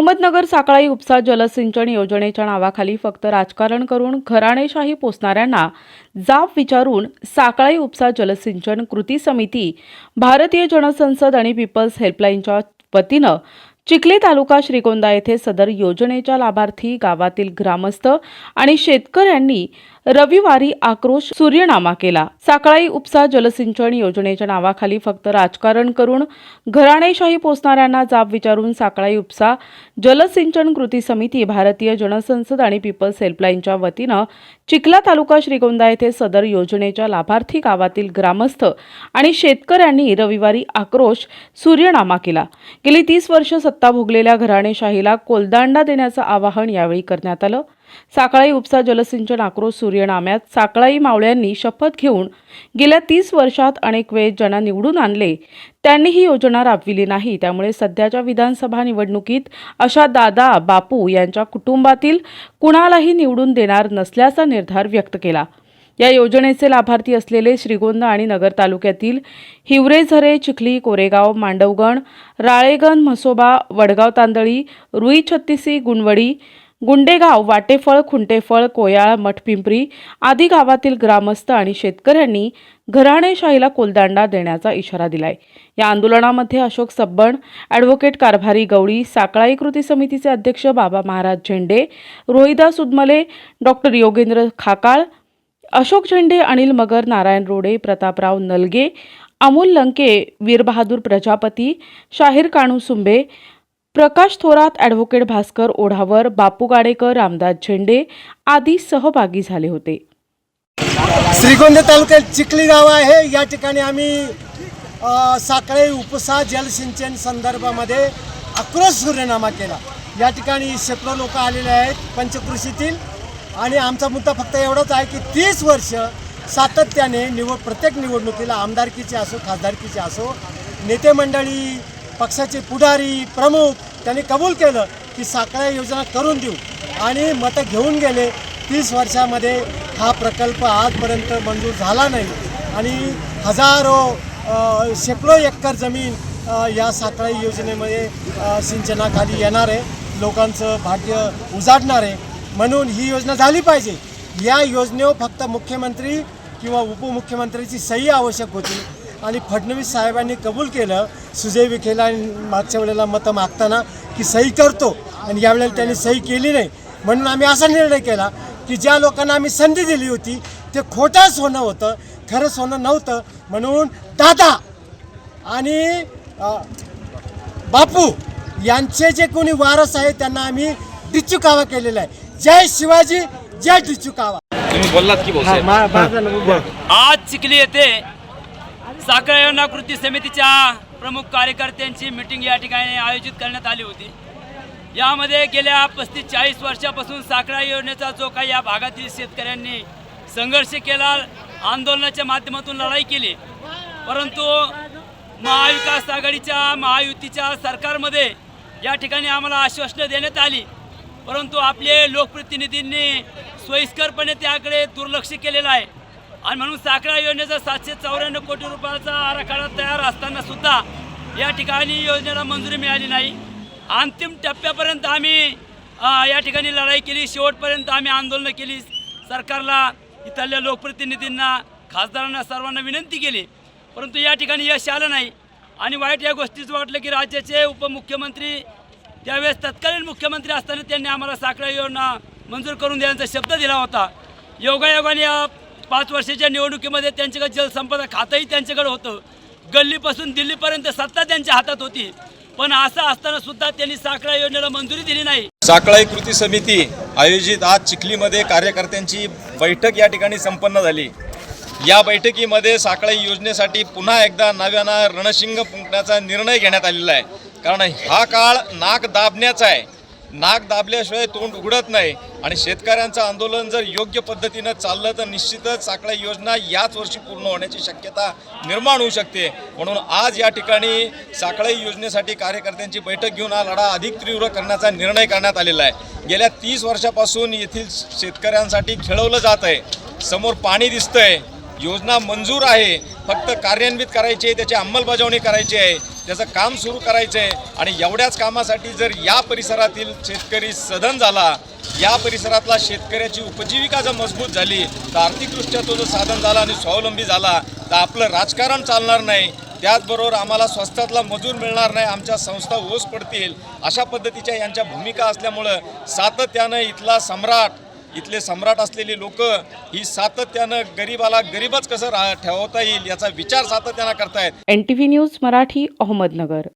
अहमदनगर साकळाई उपसा जलसिंचन योजनेच्या नावाखाली फक्त राजकारण करून घराणेशाही पोसणाऱ्यांना जाब विचारून साकळाई उपसा जलसिंचन कृती समिती, भारतीय जनसंसद आणि पीपल्स हेल्पलाईनच्या वतीनं चिखली तालुका श्रीगोंदा येथे सदर योजनेच्या लाभार्थी गावातील ग्रामस्थ आणि शेतकऱ्यांनी रविवारी आक्रोश सूर्यनामा केला। साकळाई उपसा जलसिंचन योजनेच्या नावाखाली फक्त राजकारण करून घराणेशाही पोसणाऱ्यांना जाब विचारून साकळाई उपसा जलसिंचन कृती समिती, भारतीय जनसंसद आणि पीपल्स हेल्पलाईनच्या वतीनं चिखला तालुका श्रीगोंदा येथे सदर योजनेच्या लाभार्थी गावातील ग्रामस्थ आणि शेतकऱ्यांनी रविवारी आक्रोश सूर्यनामा केला। गेली 30 वर्ष सत्ता भोगलेल्या घराणेशाहीला कोलदांडा देण्याचं आवाहन यावेळी करण्यात आलं। साकळाई उपसा जलसिंचन आक्रोश सूर्यनाम्यात साकळाई मावळ्यांनी शपथ घेऊन गेल्या 30 वर्षात अनेक वेळेस ज्यांना निवडून आणले त्यांनी ही योजना राबविली नाही, त्यामुळे सध्याच्या विधानसभा निवडणुकीत अशा दादा बापू यांच्या कुटुंबातील कुणालाही निवडून देणार नसल्याचा निर्धार व्यक्त केला। या योजनेचे लाभार्थी असलेले श्रीगोंदा आणि नगर तालुक्यातील हिवरेझरे, चिखली, कोरेगाव, मांडवगण, राळेगण, म्हसोबा, वडगाव तांदळी, रुई छत्तीसी, गुणवडी, गुंडेगाव, वाटेफळ, खुंटेफळ, कोयाळ, मठपिंपरी आदी गावातील ग्रामस्थ आणि शेतकऱ्यांनी घराणेशाहीला कोलदांडा देण्याचा इशारा दिलाय। या आंदोलनामध्ये अशोक सब्बण, ॲडव्होकेट कारभारी गवळी, साकळाई कृती समितीचे अध्यक्ष बाबा महाराज झेंडे, रोहिदास उदमले, डॉक्टर योगेंद्र खाकाळ, अशोक झेंडे, अनिल मगर, नारायण रोडे, प्रतापराव नलगे, अमोल लंके, वीरबहादूर प्रजापती, शाहीर काणू सुंबे, प्रकाश थोरात, ॲडव्होकेट भास्कर ओढावर, बापू गाडेकर, रामदास झेंडे आदी सहभागी झाले होते। श्रीगोंदा तालुक्यात चिखली गाव आहे। या ठिकाणी आम्ही साकळाई उपसा जलसिंचन संदर्भामध्ये आक्रोश सूर्यनामा केला। या ठिकाणी शेकडो लोक आलेले आहेत पंचकृषीतील आणि आमचा मुद्दा फक्त एवढाच आहे की 30 वर्ष सातत्याने प्रत्येक निवडणुकीला आमदारकीचे असो, खासदारकीचे असो, नेते मंडळी, पक्षाचे पुढारी, प्रमुख त्यांनी कबूल केलं की साकळाई योजना करून देऊ आणि मतं घेऊन गेले। 30 वर्षामध्ये हा प्रकल्प आजपर्यंत मंजूर झाला नाही आणि हजारो शेकडो एकर जमीन या साकळाई योजनेमध्ये सिंचनाखाली येणार आहे, लोकांचं भाग्य उजाडणार आहे। म्हणून ही योजना झाली पाहिजे। या योजनेवर फक्त मुख्यमंत्री किंवा उपमुख्यमंत्र्याची सही आवश्यक होती आणि फडणवीस साहेबांनी कबूल केलं सुजय विखेला मागच्या वेळेला मतं मागताना की सही करतो आणि यावेळेला त्यांनी सही केली नाही। म्हणून आम्ही असा निर्णय केला की ज्या लोकांना आम्ही संधी दिली होती ते खोटं सोनं होतं, खरं सोनं नव्हतं। म्हणून दादा आणि बापू यांचे जे कोणी वारस आहे त्यांना आम्ही डिच्चू कावा केलेला आहे। जय शिवाजी, जय डिच्चू कावा। तुम्ही बोललात की आज चिखली येथे साकळाई योजना कृती समितीच्या प्रमुख कार्यकर्त्यांची मीटिंग या ठिकाणी आयोजित करण्यात आली होती। यामध्ये गेल्या 35-40 वर्षापासून साकळाई योजनेचा जो काही या भागातील शेतकऱ्यांनी संघर्ष केला, आंदोलनाच्या माध्यमातून लढाई केली, परंतु महाविकास आघाडीच्या महायुतीच्या सरकारमध्ये या ठिकाणी आम्हाला आश्वासनं देण्यात आली, परंतु आपले लोकप्रतिनिधींनी सोयीस्करपणे त्याकडे दुर्लक्ष केलेलं आहे आणि म्हणून साकळाई योजनेचा 794 कोटी रुपयाचा आराखडा तयार असताना सुद्धा या ठिकाणी योजनेला मंजुरी मिळाली नाही। अंतिम टप्प्यापर्यंत आम्ही या ठिकाणी लढाई केली, शेवटपर्यंत आम्ही आंदोलनं केली, सरकारला, इथल्या लोकप्रतिनिधींना, खासदारांना सर्वांना विनंती केली, परंतु या ठिकाणी यश आलं नाही। आणि वाईट या गोष्टीचं वाटलं की राज्याचे उपमुख्यमंत्री त्यावेळेस तत्कालीन मुख्यमंत्री असताना त्यांनी आम्हाला साकळाई योजना मंजूर करून देण्याचा शब्द दिला होता। योगायोगाने या 5 वर्षाच्या निवडणुकीमध्ये त्यांच्याकडे जलसंपदा खातंही त्यांच्याकडे होतं, गल्लीपासून दिल्लीपर्यंत सत्ता त्यांच्या हातात होती, पण असं असताना सुद्धा त्यांनी साकळाई योजनेला मंजुरी दिली नाही। साकळाई कृती समिती आयोजित आज चिखलीमध्ये कार्यकर्त्यांची बैठक या ठिकाणी संपन्न झाली। या बैठकीमध्ये साकळाई योजनेसाठी पुन्हा एकदा नव्यानं रणशिंग फुंकण्याचा निर्णय घेण्यात आलेला आहे, कारण हा काळ नाक दाबण्याचा आहे। नाक दाबल्याशिवाय तोंड उघडत नाही आणि शेतकऱ्यांचं आंदोलन जर योग्य पद्धतीनं चाललं तर निश्चितच साकळाई योजना याच वर्षी पूर्ण होण्याची शक्यता निर्माण होऊ शकते। म्हणून आज या ठिकाणी साकळाई योजनेसाठी कार्यकर्त्यांची बैठक घेऊन हा लढा अधिक तीव्र करण्याचा निर्णय करण्यात आलेला आहे। गेल्या 30 वर्षापासून येथील शेतकऱ्यांसाठी खेळवलं जात आहे, समोर पाणी दिसतंय, योजना मंजूर आहे, फक्त कार्यान्वित करायची आहे, त्याची अंमलबजावणी करायची आहे। त्याचं काम सुरू करायचं आहे आणि एवढ्याच कामासाठी जर या परिसरातील शेतकरी सधन झाला, या परिसरातला शेतकऱ्याची उपजीविका जर मजबूत झाली, तर आर्थिकदृष्ट्या तो जर साधन झाला आणि स्वावलंबी झाला, तर आपलं राजकारण चालणार नाही. त्याचबरोबर आम्हाला स्वस्तातला मजूर मिळणार नाही, आमच्या संस्था ओस पडतील, अशा पद्धतीच्या यांच्या भूमिका असल्यामुळं सातत्यानं इथले सम्राट असलेली लोक ही सातत्यानं गरिबाला गरीबच कसं ठेवता येईल याचा विचार सातत्यानं करतायत. NTV news Marathi, Ahmednagar.